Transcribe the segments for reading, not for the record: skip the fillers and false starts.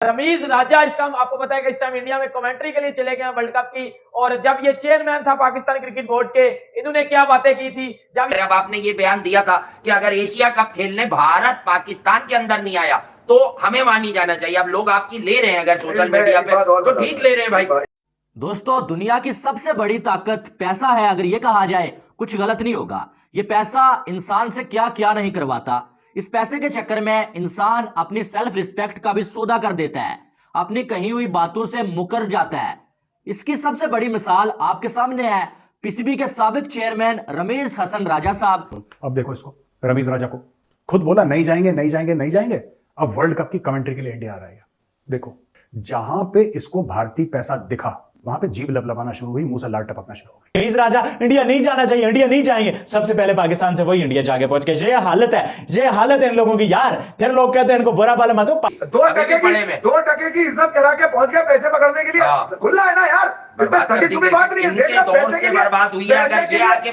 रमीज राजा इस टाइम आपको पता है कि इस टाइम इंडिया में कमेंट्री के लिए चले गए वर्ल्ड कप की। और जब ये चेयरमैन था पाकिस्तान क्रिकेट बोर्ड के, इन्होंने क्या बातें की थी जब आपने ये बयान दिया था कि अगर एशिया कप खेलने भारत पाकिस्तान के अंदर नहीं आया तो हमें वहां नहीं जाना चाहिए। अब लोग आपकी ले रहे हैं अगर सोशल मीडिया पे तो ठीक ले रहे हैं भाई। दोस्तों, दुनिया की सबसे बड़ी ताकत पैसा है। अगर ये कहा जाए कुछ गलत नहीं होगा। ये पैसा इंसान से क्या क्या नहीं करवाता। इस पैसे के चक्कर में इंसान अपनी सेल्फ रिस्पेक्ट का भी सौदा कर देता है, अपनी कही हुई बातों से मुकर जाता है। इसकी सबसे बड़ी मिसाल आपके सामने है पीसीबी के साबिक चेयरमैन रमीज हसन राजा साहब। अब देखो इसको, रमीज राजा को खुद बोला नहीं जाएंगे नहीं जाएंगे नहीं जाएंगे। अब वर्ल्ड कप की कमेंट्री के लिए इंडिया आ रहा है। देखो, जहां पे इसको भारतीय पैसा दिखा वहां पे जीभ लपलपाना शुरू हुई, मुंह से लार टपकना शुरू हो गई। रमीज राजा इंडिया नहीं जाना चाहिए, इंडिया नहीं जाएंगे। सबसे पहले पाकिस्तान से वही इंडिया जाके पहुंच गए। ये हालत है इन लोगों की यार। फिर लोग कहते हैं इनको बुरा भला मत दो। 2% की इज्जत करा के पहुंच गए पैसे पकड़ने के लिए। खुला है ना यार, इसमें ठगी छुपी बात नहीं है। देखना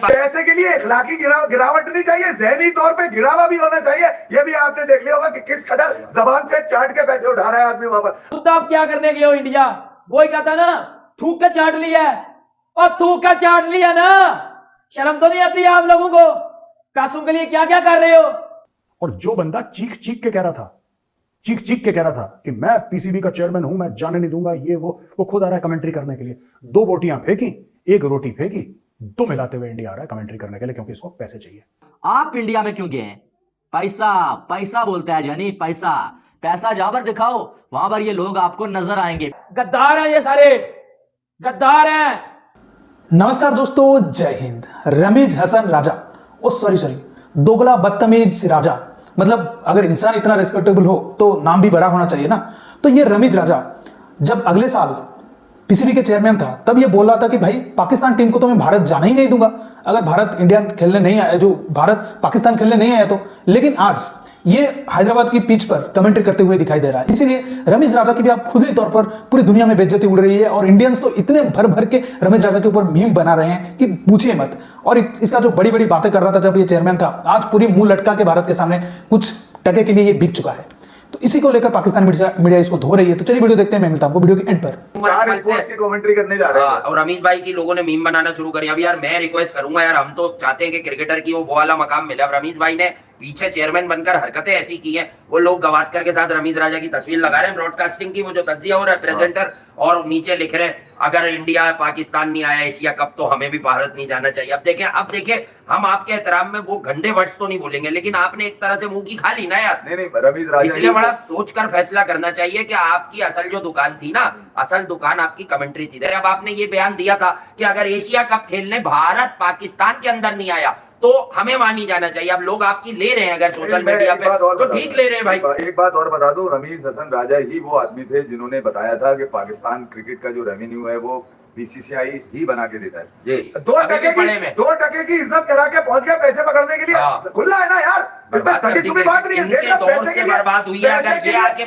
पैसे के लिए इखलाकी गिरावट नहीं चाहिए, जहनी तौर पे गिरावा भी होना चाहिए। ये भी आपने देख लिया होगा कि किस कदर जबान से चाट के पैसे उठा रहा है आदमी वहां पर। तो आप क्या करने गए हो इंडिया? वही कहता ना, थूक के चाट लिया है। और थूक के चाट लिया ना, शर्म तो नहीं आती आप लोगों को? पैसों के लिए क्या क्या कर रहे हो? और जो बंदा चीख चीख के कह रहा था कि मैं पीसीबी का चेयरमैन हूं, मैं जाने नहीं दूंगा, ये वो खुद आ रहा है कमेंट्री करने के लिए। 2 बोटियां फेंकी, 1 रोटी फेंकी, 2 मिलाते हुए इंडिया आ रहा है कमेंट्री करने के लिए, क्योंकि इसको पैसे चाहिए। आप इंडिया में क्यों गए? पैसा पैसा बोलता है जानी, पैसा पैसा जहां पर दिखाओ वहां पर ये लोग आपको नजर आएंगे। गद्दार हैं ये सारे, गद्दार हैं। नमस्कार दोस्तों, जय हिंद। रमीज हसन राजा, ओ सॉरी दोगला बदतमीज राजा। मतलब अगर इंसान इतना रिस्पेक्टेबल हो तो नाम भी बड़ा होना चाहिए ना। तो ये रमीज राजा जब अगले साल पीसीबी के चेयरमैन था तब ये बोल रहा था कि भाई पाकिस्तान टीम को तो मैं भारत जाना ही नहीं दूंगा अगर भारत इंडिया खेलने नहीं आया, जो भारत पाकिस्तान खेलने नहीं आया तो। लेकिन आज ये हैदराबाद की पिच पर कमेंट्री करते हुए दिखाई दे रहा है। इसीलिए रमीज राजा की भी आप खुद ही तौर पर पूरी दुनिया में बेइज्जती उड़ रही है। और इंडियंस तो इतने भर भर के रमीज राजा के ऊपर मीम बना रहे हैं कि पूछिए मत। और इसका जो बड़ी बड़ी बातें कर रहा था जब ये चेयरमैन था, आज पूरी मुंह लटका के भारत के सामने कुछ टके के लिए ये बिक चुका है। तो इसी को लेकर पाकिस्तान मीडिया इसको धो रही है। तो चलिए वीडियो देखते हैं, मैं मिलता हूं आपको वीडियो के एंड पर। की कमेंट्री करने जा रहे हैं और रमीज भाई की लोगों ने मीम बनाना शुरू करी। अब यार मैं रिक्वेस्ट करूंगा यार, हम तो चाहते हैं कि क्रिकेटर की वो वाला मकाम मिले। अब रमीज भाई ने पीछे चेयरमैन बनकर हरकतें ऐसी की हैं, वो लोग गवास्कर के साथ रमीज राजा की तस्वीर लगा रहे हैं ब्रॉडकास्टिंग की, वो जो तज्जिया हो रहा है प्रेजेंटर, और नीचे लिख रहे हैं अगर इंडिया पाकिस्तान नहीं आया एशिया कप तो हमें भी भारत नहीं जाना चाहिए। अब देखें हम आपके एहतराम में वो गंदे वर्ड्स तो नहीं बोलेंगे, लेकिन आपने एक तरह से मुंह की खा ली ना यार। नहीं रमीज राजा, इसलिए बड़ा सोचकर फैसला करना चाहिए कि आपकी असल जो दुकान थी ना, असल दुकान आपकी कमेंट्री थी। अब आपने ये बयान दिया था कि अगर एशिया कप खेलने भारत पाकिस्तान के अंदर नहीं आया तो हमें वहां नहीं जाना चाहिए। अब लोग आपकी ले रहे हैं अगर सोशल मीडिया पे तो ठीक ले रहे हैं भाई। एक बात और बता दो, रमीज हसन राजा ही वो आदमी थे जिन्होंने बताया था कि पाकिस्तान क्रिकेट का जो रेवेन्यू है वो बीसीसीआई ही बना के देता है। 2% की इज्जत करा के पहुंच गए पैसे पकड़ने के लिए। खुला है ना यार, इसमें ठगी छुपी बात नहीं है। देखना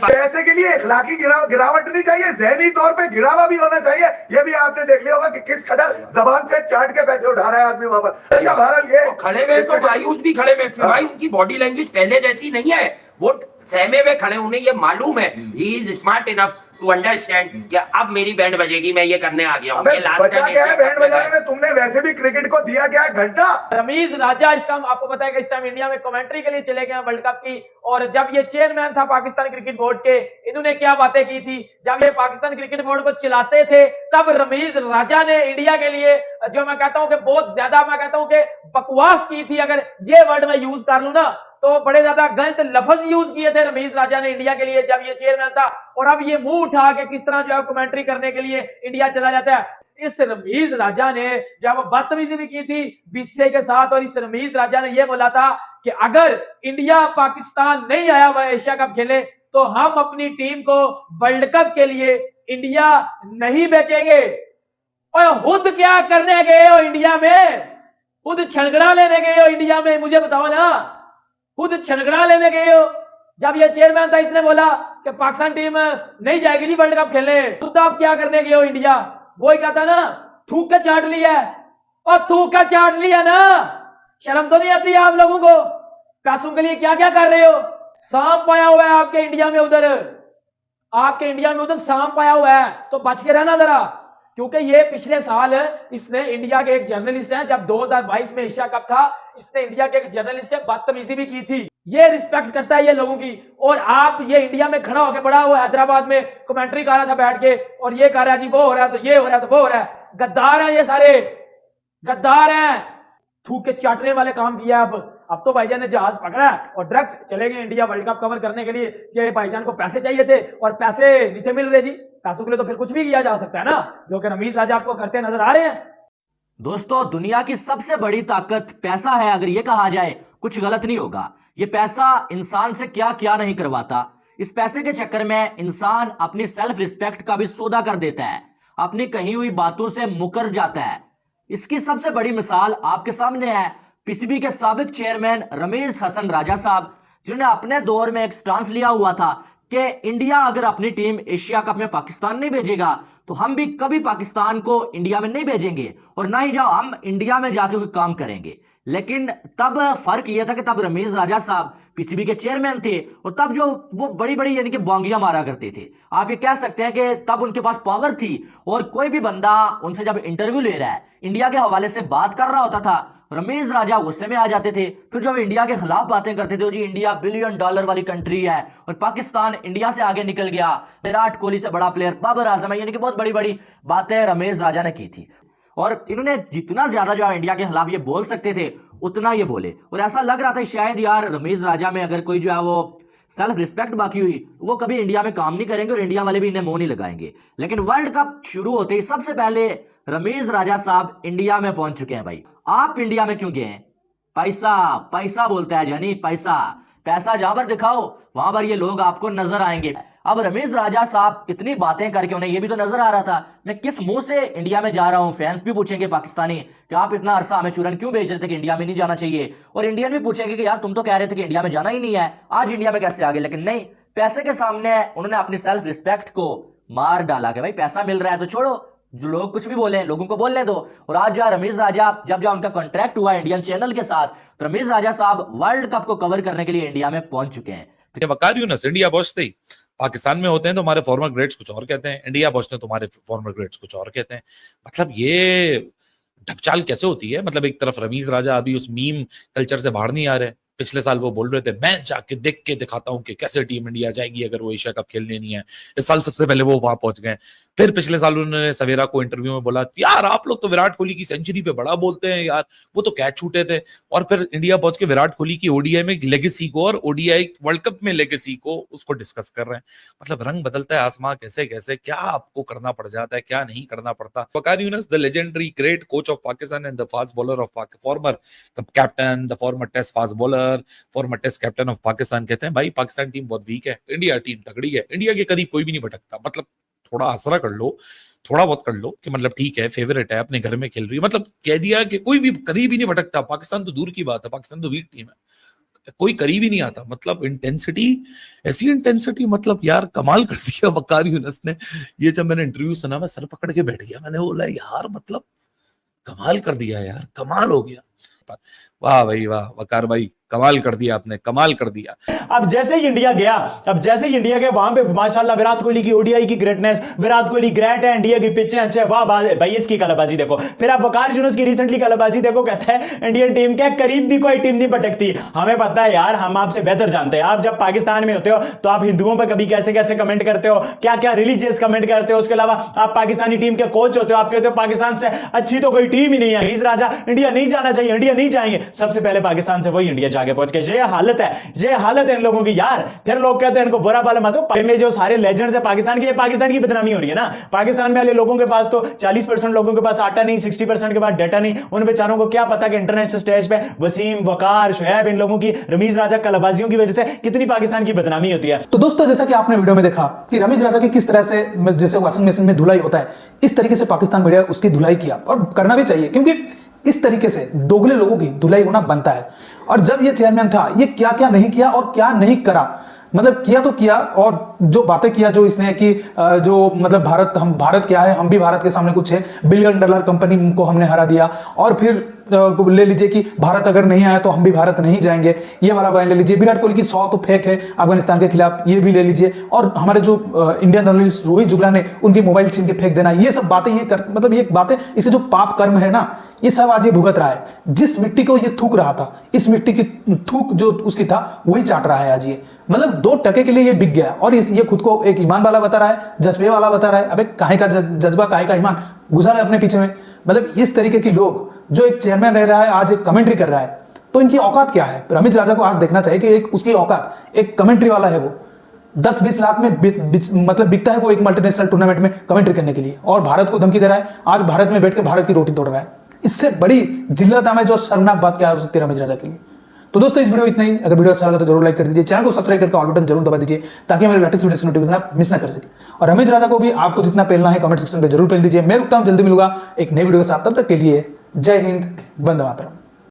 पैसे के लिए इखलाकी गिरावट नहीं चाहिए, जहनी तौर पे गिरावा भी होना चाहिए। ये भी आपने देख लिया होगा कि किस कदर जबान से चाट के पैसे उठा रहा है आदमी वहां पर। अच्छा बहरहाल ये खड़े में तो मायूस भी खड़े में, भाई उनकी बॉडी लैंग्वेज पहले जैसी नहीं है, वो सहमे हुए खड़े, उन्हें ये मालूम है he is smart enough to understand कि अब मेरी बैंड बजेगी, मैं ये करने आ गया हूं। बचा क्या है बैंड बजाने में? तुमने वैसे भी क्रिकेट को दिया क्या है घंटा। रमीज राजा इस टाइम आपको पता है कि इस टाइम इंडिया में कमेंट्री के लिए चले गए वर्ल्ड कप की। और जब ये चेयरमैन था पाकिस्तान क्रिकेट बोर्ड के, इन्होंने क्या बातें की थी जब ये पाकिस्तान क्रिकेट बोर्ड को चलाते थे, तब रमीज राजा ने इंडिया के लिए जो मैं कहता हूं कि बहुत ज्यादा मैं कहता हूं कि बकवास की थी। अगर ये वर्ड मैं यूज कर लूं ना तो बड़े ज्यादा गलत लफ्ज यूज किए थे रमीज राजा ने इंडिया के लिए जब ये चेयरमैन था। और अब ये मुंह उठा के किस तरह जो है कमेंट्री करने के लिए इंडिया चला जाता है। इस रमीज राजा ने जब बदतमीजी भी की थी बीसीसीआई के साथ, और इस रमीज राजा ने यह बोला था कि अगर इंडिया पाकिस्तान नहीं आया वह एशिया कप खेले तो हम अपनी टीम को वर्ल्ड कप के लिए इंडिया नहीं बेचेंगे। और खुद क्या करने गए हो इंडिया में? खुद छनगड़ा लेने गए हो इंडिया में? मुझे बताओ ना, खुद छनगड़ा लेने गए हो। जब ये चेयरमैन था इसने बोला कि पाकिस्तान टीम नहीं जाएगी जी वर्ल्ड कप खेलने, खुद आप क्या करने गए हो इंडिया? वही कहता ना, थूक के चाट लिया है। और थूक के चाट लिया ना, शर्म तो नहीं आती आप लोगों को? पैसों के लिए क्या क्या कर रहे हो? सांप पाया हुआ है आपके इंडिया में उधर। आपके इंडिया में उधर सांप आया हुआ है, तो बच के रहना जरा, क्योंकि ये पिछले साल इसने इंडिया के एक जर्नलिस्ट हैं, जब 2022 में एशिया कप था, इसने इंडिया के एक जर्नलिस्ट से बदतमीजी भी की थी। ये रिस्पेक्ट करता है ये लोगों की, और आप ये इंडिया में खड़ा होकर पड़ा हुआ हैदराबाद में कमेंट्री कर रहा था बैठ के, और ये कह रहा है जी वो हो रहा है तो ये हो रहा है तो वो हो रहा है। गद्दार हैं ये सारे, गद्दार हैं, थूक के चाटने वाले काम किया। अब तो भाईजान ने जहाज पकड़ा और डायरेक्ट चले गए इंडिया वर्ल्ड कप कवर करने के लिए। ये भाईजान को पैसे चाहिए थे और पैसे नहीं थे मिल रहे जी, पैसों के लिए तो फिर कुछ भी किया जा सकता है ना, जो कि रमीज राजा आपको करते नजर आ रहे हैं। दोस्तों, दुनिया की सबसे बड़ी ताकत पैसा है अगर ये कहा जाए, कुछ गलत नहीं होगा। ये पैसा इंसान से क्या क्या नहीं करवाता। इस पैसे के चक्कर में इंसान अपनी सेल्फ रिस्पेक्ट का भी सौदा कर देता है, अपनी कही हुई बातों से मुकर जाता है। इसकी सबसे बड़ी मिसाल आपके सामने है पीसीबी के साबिक चेयरमैन रमीज हसन राजा साहब, जिन्होंने अपने दौर में एक स्टांस लिया हुआ था कि इंडिया अगर अपनी टीम एशिया कप में पाकिस्तान नहीं भेजेगा तो हम भी कभी पाकिस्तान को इंडिया में नहीं भेजेंगे, और ना ही जाओ हम इंडिया में जाके कोई काम करेंगे। लेकिन तब फर्क यह था कि तब रमीज राजा साहब पीसीबी के चेयरमैन थे, और तब जो वो बड़ी बड़ी यानी कि बोंगियां मारा करते थे। आप ये कह सकते हैं कि तब उनके पास पावर थी, और कोई भी बंदा उनसे जब इंटरव्यू ले रहा है, इंडिया के हवाले से बात कर रहा होता था, रमीज राजा गुस्से में आ जाते थे। फिर जब इंडिया के खिलाफ बातें करते थे, जी इंडिया $1 बिलियन वाली कंट्री है और पाकिस्तान इंडिया से आगे निकल गया, विराट कोहली से बड़ा प्लेयर बाबर आजम है, यानी कि बहुत बड़ी बड़ी बातें रमीज राजा ने की थी। और इन्होंने जितना ज्यादा जो इंडिया के खिलाफ ये बोल सकते थे उतना ये बोले, और ऐसा लग रहा था शायद यार रमीज राजा में अगर कोई जो है वो सेल्फ रिस्पेक्ट बाकी हुई, वो कभी इंडिया में काम नहीं करेंगे और इंडिया वाले भी इन्हें मुंह नहीं लगाएंगे। लेकिन वर्ल्ड कप शुरू होते ही सबसे पहले रमीज राजा साहब इंडिया में पहुंच चुके हैं। भाई आप इंडिया में क्यों गए हैं? पैसा, पैसा बोलता है जानी, पैसा, पैसा जहां पर दिखाओ वहां पर ये लोग आपको नजर आएंगे। अब रमीज राजा साहब कितनी बातें करके उन्हें ये भी तो नजर आ रहा था मैं किस मुंह से इंडिया में जा रहा हूं। फैंस भी पूछेंगे पाकिस्तानी कि आप इतना अरसा हमें चूरन क्यों भेज रहे थे कि इंडिया में नहीं जाना चाहिए, और इंडियन भी पूछेंगे कि यार तुम तो कह रहे थे कि इंडिया में जाना ही नहीं है, आज इंडिया में कैसे आ गए। लेकिन नहीं, पैसे के सामने उन्होंने अपनी सेल्फ रिस्पेक्ट को मार डाला कि भाई पैसा मिल रहा है तो छोड़ो, जो लोग कुछ भी बोले लोगों को बोलने दो। और आज जो रमीज राजा जब उनका कॉन्ट्रैक्ट हुआ इंडियन चैनल के साथ, तो रमीज राजा साहब वर्ल्ड कप को कवर करने के लिए इंडिया में पहुंच चुके हैं। वकार यूनुस इंडिया पहुंचते ही पाकिस्तान में होते हैं तो हमारे फॉर्मर ग्रेड्स कुछ और कहते हैं, इंडिया पहुंचते हैं तो हमारे फॉर्मर ग्रेड्स कुछ और कहते हैं। मतलब ये ढपचाल कैसे होती है? मतलब एक तरफ रमीज राजा अभी उस मीम कल्चर से बाहर नहीं आ रहे। पिछले साल वो बोल रहे थे मैं जाके देख के दिखाता हूं कि कैसे टीम इंडिया जाएगी अगर वो एशिया कप खेलने नहीं है। इस साल सबसे पहले वो वहां पहुंच गए। फिर पिछले साल उन्होंने सवेरा को इंटरव्यू में बोला यार आप लोग तो विराट कोहली की सेंचुरी पे बड़ा बोलते हैं यार, वो तो कैच छूटे थे। और फिर इंडिया पहुंच के विराट कोहली की ओडीआई में लेगेसी को और ओडीआई वर्ल्ड कप में लेगेसी को उसको डिस्कस कर रहे हैं। मतलब रंग बदलता है आसमां कैसे कैसे, क्या आपको करना पड़ जाता है क्या नहीं करना पड़ता। Waqar Younis the legendary great coach of Pakistan and the fast bowler of former captain, the former test fast bowler, former test captain of Pakistan कहते हैं भाई पाकिस्तान टीम बहुत वीक है, इंडिया टीम तगड़ी है, इंडिया के करीब कोई भी नहीं भटकता। मतलब थोड़ा आसरा कर लो, थोड़ा बहुत कर लो कि मतलब ठीक है फेवरेट है अपने घर में खेल रही है, मतलब कह दिया कि कोई भी करीब ही नहीं भटकता। पाकिस्तान तो दूर की बात है, पाकिस्तान तो वीक टीम है, कोई करीब ही नहीं आता। मतलब इंटेंसिटी, ऐसी इंटेंसिटी, मतलब यार कमाल कर दिया वकार यूनुस ने। ये जब मैंने इंटरव्यू सुना मैं सर पकड़ के बैठ गया, मैंने बोला यार मतलब कमाल कर दिया यार, कमाल हो गया। वाह भाई वाह वकार भाई, कमाल कर दिया आपने, कमाल कर दिया। अब जैसे ही इंडिया गया, अब जैसे ही इंडिया गया वहां पे माशाल्लाह विराट कोहली की ओडीआई की ग्रेटनेस, विराट कोहली ग्रेट है, इंडिया की पिच अच्छे, वाह भाई इसकी कलाबाजी देखो। फिर आप वकार यूनुस की रिसेंटली कलाबाजी देखो, कहता है इंडियन टीम के करीब भी कोई टीम नहीं भटकती। हमें पता है यार, हम आपसे बेहतर जानते हैं। आप जब पाकिस्तान में होते हो तो आप हिंदुओं पर कभी कैसे कैसे कमेंट करते हो, क्या क्या रिलीजियस कमेंट करते हो। उसके अलावा आप पाकिस्तानी टीम के कोच होते हो, आप कहते हो पाकिस्तान से अच्छी तो कोई टीम ही नहीं है, रमीज राजा इंडिया नहीं जाना चाहिए, इंडिया नहीं जाएंगे। सबसे पहले पाकिस्तान से वही इंडिया जाके पहुंच के, ये हालत है इन लोगों की यार। फिर लोग कहते हैं इनको बुरा भला मत दो, में जो सारे लेजेंड्स है पाकिस्तान के, ये पाकिस्तान की बदनामी हो रही है ना। पाकिस्तान में वाले लोगों के पास तो 40% लोगों के पास आटा नहीं, 60% के पास डाटा नहीं। उन बेचारों को क्या पता कि इंटरनेशनल स्टेज पे वसीम, वकार, शुएब, इन लोगों की रमीज राजा कलाबाजियों की वजह से कितनी पाकिस्तान की बदनामी होती है। तो दोस्तों जैसा कि आपने वीडियो में देखा कि रमीज राजा की किस तरह से जैसे वॉशिंग मशीन में धुलाई होता है, इस तरीके से पाकिस्तान मीडिया उसकी धुलाई किया, और करना भी चाहिए क्योंकि इस तरीके से दोगले लोगों की धुलाई होना बनता है। और जब ये चेयरमैन था, ये क्या क्या नहीं किया और क्या नहीं करा, मतलब किया तो किया, और जो बातें किया जो इसने कि जो मतलब भारत क्या है, हम भी भारत के सामने कुछ है, $1 बिलियन कंपनी को हमने हरा दिया, और फिर ले लीजिए कि भारत अगर नहीं आया तो हम भी भारत नहीं जाएंगे, ये वाला बयान ले लीजिए। विराट कोहली की 100 तो फेक है अफगानिस्तान के खिलाफ, ये भी ले लीजिए। और हमारे जो इंडियन जर्नलिस्ट रोहित जुगला ने उनकी मोबाइल छीन के फेंक देना, ये सब बातें मतलब ये बातें, इसके जो पाप कर्म है ना, ये सब आज ये भुगत रहा है। जिस मिट्टी को ये थूक रहा था, इस मिट्टी की थूक जो उसकी था वही चाट रहा है आज ये। मतलब 2 टके के लिए ये बिक गया, और ये खुद को एक ईमान वाला बता रहा है, जज्बे वाला बता रहा है। अबे काहे का जज्बा, काहे का ईमान, घुसा रहा है अपने पीछे में। मतलब इस तरीके के लोग, जो एक चेयरमैन रह रहा है आज एक कमेंट्री कर रहा है, तो इनकी औकात क्या है? रमीज राजा को आज देखना चाहिए कि एक उसकी औकात, एक कमेंट्री वाला है वो 10-20 लाख में मतलब बिकता है वो एक मल्टीनेशनल टूर्नामेंट में कमेंट्री करने के लिए, और भारत को धमकी दे रहा है। आज भारत में बैठ के भारत की रोटी तोड़ रहा है। इससे बड़ी जिल्लत में जो शर्मनाक बात क्या हो सकती है रमीज राजा के लिए। तो दोस्तों इस वीडियो इतना ही। अगर वीडियो अच्छा लगा तो जरूर लाइक कर दीजिए, चैनल को सब्सक्राइब करके ऑल बटन जरूर दबा दीजिए, ताकि मेरे लेटेस्ट वीडियोस की नोटिफिकेशन आप मिस ना कर सके। और रमीज राजा को भी आपको जितना पेलना है कमेंट सेक्शन पे जरूर पेल दीजिए। मैं रुकता हूं, जल्दी मिलूंगा एक नई वीडियो के साथ। तब तक के लिए जय हिंद, वंदे मातरम।